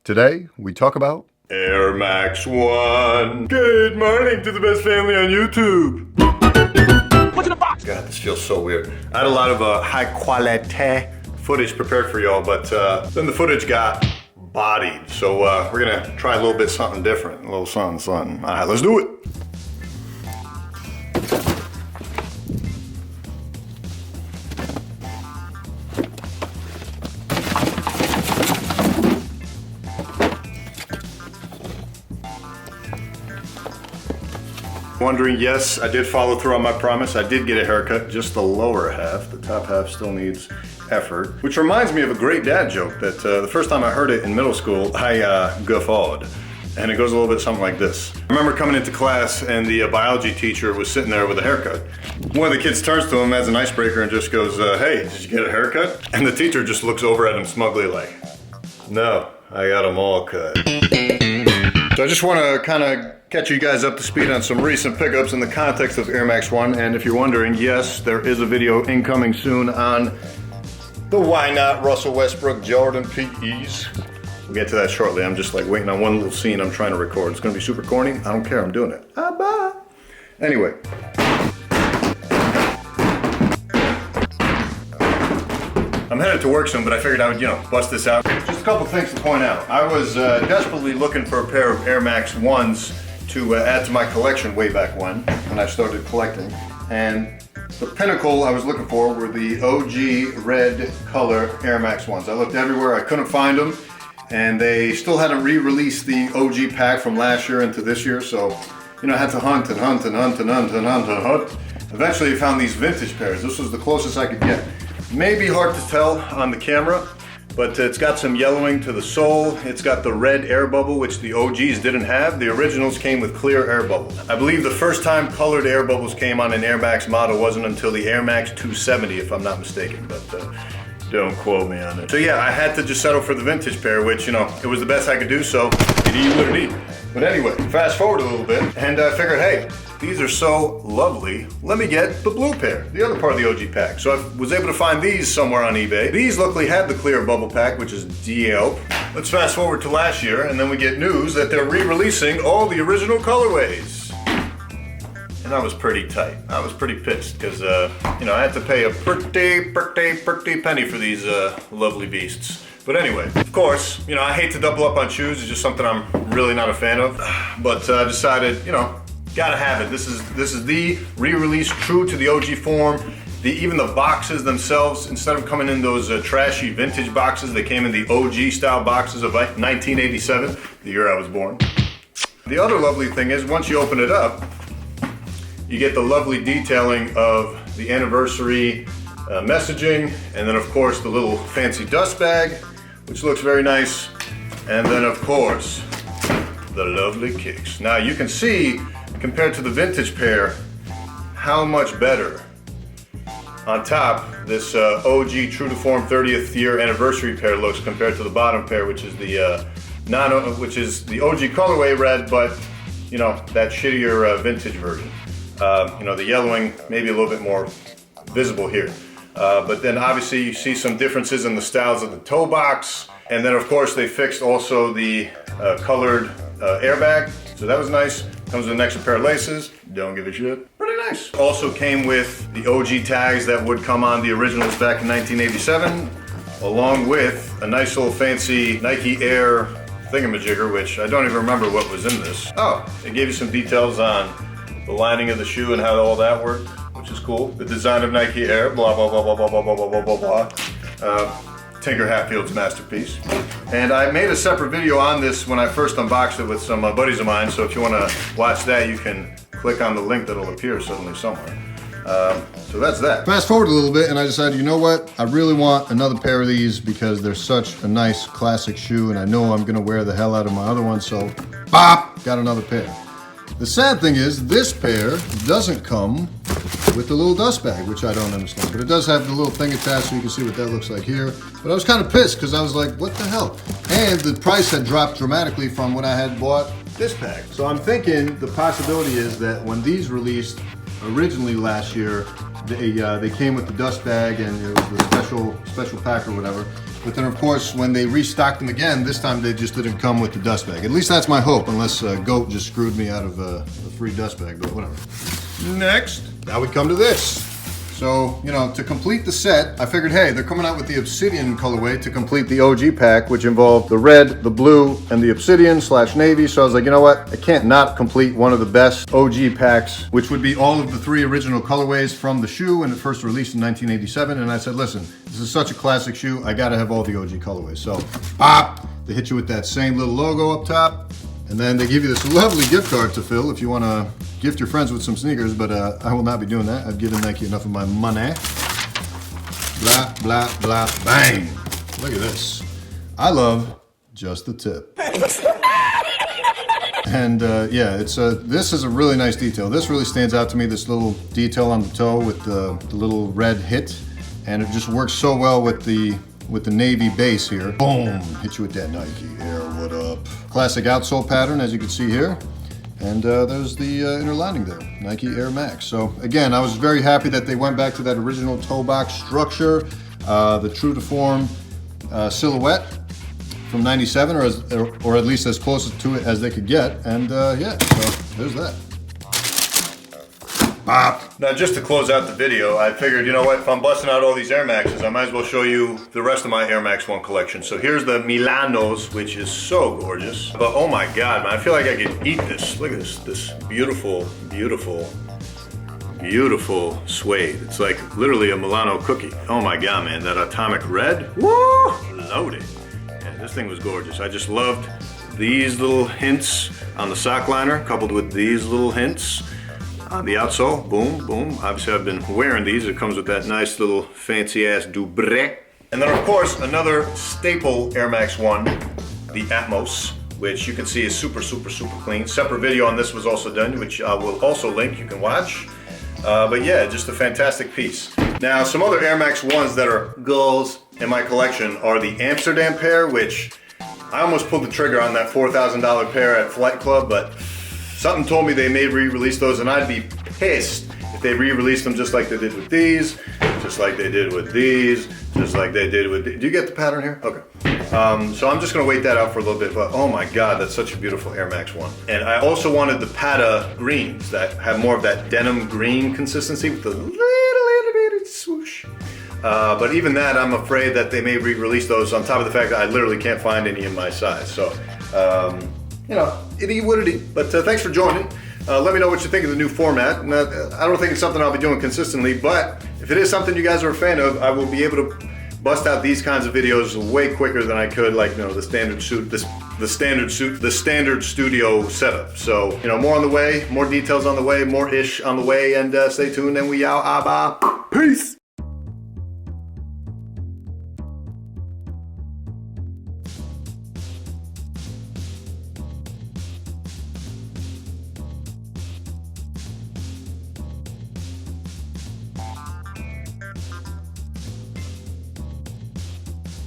Today, we talk about Air Max 1. Good morning to the best family on YouTube. What's in the box? God, this feels so weird. I had a lot of high quality footage prepared for y'all, but then the footage got bodied. So we're gonna try a little bit something different. A little something. All right, let's do it. Wondering, yes, I did follow through on my promise. I did get a haircut, just the lower half. The top half still needs effort. Which reminds me of a great dad joke that the first time I heard it in middle school, I guffawed. And it goes a little bit something like this. I remember coming into class and the biology teacher was sitting there with a haircut. One of the kids turns to him as an icebreaker and just goes, hey, did you get a haircut? And the teacher just looks over at him smugly like, no, I got them all cut. So I just want to kind of catch you guys up to speed on some recent pickups in the context of Air Max 1. And if you're wondering, yes, there is a video incoming soon on the Why Not Russell Westbrook Jordan PEs. We'll get to that shortly. I'm just like waiting on one little scene I'm trying to record. It's gonna be super corny. I don't care, I'm doing it. Bye. Anyway. I'm headed to work soon, but I figured I would, bust this out. Just a couple things to point out. I was desperately looking for a pair of Air Max 1s to add to my collection way back when I started collecting. And the pinnacle I was looking for were the OG red color Air Max 1s. I looked everywhere, I couldn't find them. And they still hadn't re-released the OG pack from last year into this year, so I had to hunt. Eventually I found these vintage pairs. This was the closest I could get. Maybe hard to tell on the camera, but it's got some yellowing to the sole. It's got the red air bubble, which the OGs didn't have. The originals came with clear air bubbles. I believe the first time colored air bubbles came on an Air Max model wasn't until the Air Max 270, if I'm not mistaken, but don't quote me on it. So yeah, I had to just settle for the vintage pair, which, it was the best I could do, so it is what it is. But anyway, fast forward a little bit, and I figured, hey, these are so lovely, let me get the blue pair, the other part of the OG pack. So I was able to find these somewhere on eBay. These luckily had the clear bubble pack, which is dope. Let's fast forward to last year, and then we get news that they're re-releasing all the original colorways. And I was pretty tight. I was pretty pissed because, I had to pay a pretty penny for these lovely beasts. But anyway, of course, I hate to double up on shoes. It's just something I'm really not a fan of. But I decided, gotta have it. This is the re-release true to the OG form. Even the boxes themselves, instead of coming in those trashy vintage boxes, they came in the OG style boxes of 1987, the year I was born. The other lovely thing is, once you open it up, you get the lovely detailing of the anniversary messaging, and then of course the little fancy dust bag, which looks very nice, and then of course the lovely kicks. Now you can see, compared to the vintage pair, how much better on top this OG true to form 30th year anniversary pair looks compared to the bottom pair, which is the which is the OG colorway red, but that shittier vintage version. The yellowing maybe a little bit more visible here. But then obviously you see some differences in the styles of the toe box. And then of course they fixed also the colored airbag. So that was nice. Comes with an extra pair of laces. Don't give a shit. Pretty nice. Also came with the OG tags that would come on the originals back in 1987. Along with a nice little fancy Nike Air thingamajigger, which I don't even remember what was in this. Oh, it gave you some details on the lining of the shoe and how all that worked, which is cool. The design of Nike Air, blah, blah, blah, blah, blah, blah, blah, blah, blah, blah. Tinker Hatfield's masterpiece. And I made a separate video on this when I first unboxed it with some buddies of mine, so if you want to watch that, you can click on the link that'll appear suddenly somewhere. So that's that. Fast forward a little bit, and I decided, you know what? I really want another pair of these because they're such a nice classic shoe, and I know I'm gonna wear the hell out of my other one, so bop, got another pair. The sad thing is, this pair doesn't come with the little dust bag, which I don't understand. But it does have the little thing attached, so you can see what that looks like here. But I was kind of pissed, because I was like, what the hell? And the price had dropped dramatically from when I had bought this pack. So I'm thinking the possibility is that when these released originally last year, they came with the dust bag, and it was the special pack or whatever. But then, of course, when they restocked them again, this time they just didn't come with the dust bag. At least that's my hope, unless Goat just screwed me out of a free dust bag, but whatever. Next, now we come to this. So, you know, to complete the set, I figured, hey, they're coming out with the Obsidian colorway to complete the OG pack, which involved the red, the blue, and the Obsidian/navy. So I was like, you know what? I can't not complete one of the best OG packs, which would be all of the 3 original colorways from the shoe when it first released in 1987. And I said, listen, this is such a classic shoe. I gotta have all the OG colorways. So, pop! They hit you with that same little logo up top. And then they give you this lovely gift card to fill if you want to gift your friends with some sneakers, but I will not be doing that. I've given Nike enough of my money. Blah, blah, blah, bang. Look at this. I love just the tip. And yeah, this is a really nice detail. This really stands out to me, this little detail on the toe with the little red hit. And it just works so well with the navy base here. Boom! Hit you with that Nike Air, what up? Classic outsole pattern, as you can see here. And there's the inner lining there, Nike Air Max. So again, I was very happy that they went back to that original toe box structure, the true to form silhouette from '97, or at least as close to it as they could get. And yeah, so there's that. Bop. Now, just to close out the video, I figured, you know what, if I'm busting out all these Air Maxes, I might as well show you the rest of my Air Max 1 collection. So here's the Milanos, which is so gorgeous. But oh my God, man, I feel like I could eat this. Look at this beautiful, beautiful, beautiful suede. It's like literally a Milano cookie. Oh my God, man, that atomic red, woo, loaded. Yeah, this thing was gorgeous. I just loved these little hints on the sock liner, coupled with these little hints on the outsole. Boom, boom. Obviously, I've been wearing these. It comes with that nice little fancy ass double. And then, of course, another staple Air Max 1, the Atmos, which you can see is super, super, super clean. Separate video on this was also done, which I will also link. You can watch. But yeah, just a fantastic piece. Now, some other Air Max 1s that are goals in my collection are the Amsterdam pair, which I almost pulled the trigger on that $4,000 pair at Flight Club, but something told me they may re-release those, and I'd be pissed if they re-released them just like they did with these, just like they did with these, just like they did with these. Do you get the pattern here? Okay. So I'm just gonna wait that out for a little bit, but oh my God, that's such a beautiful Air Max 1. And I also wanted the Pata greens that have more of that denim green consistency with the little bit of swoosh. But even that, I'm afraid that they may re-release those on top of the fact that I literally can't find any in my size. So, you know, it is what it is. But thanks for joining. Let me know what you think of the new format. And, I don't think it's something I'll be doing consistently, but if it is something you guys are a fan of, I will be able to bust out these kinds of videos way quicker than I could, like, you know, the standard studio setup. So, you know, more on the way, more details on the way, more ish on the way, and stay tuned, and we out. Peace.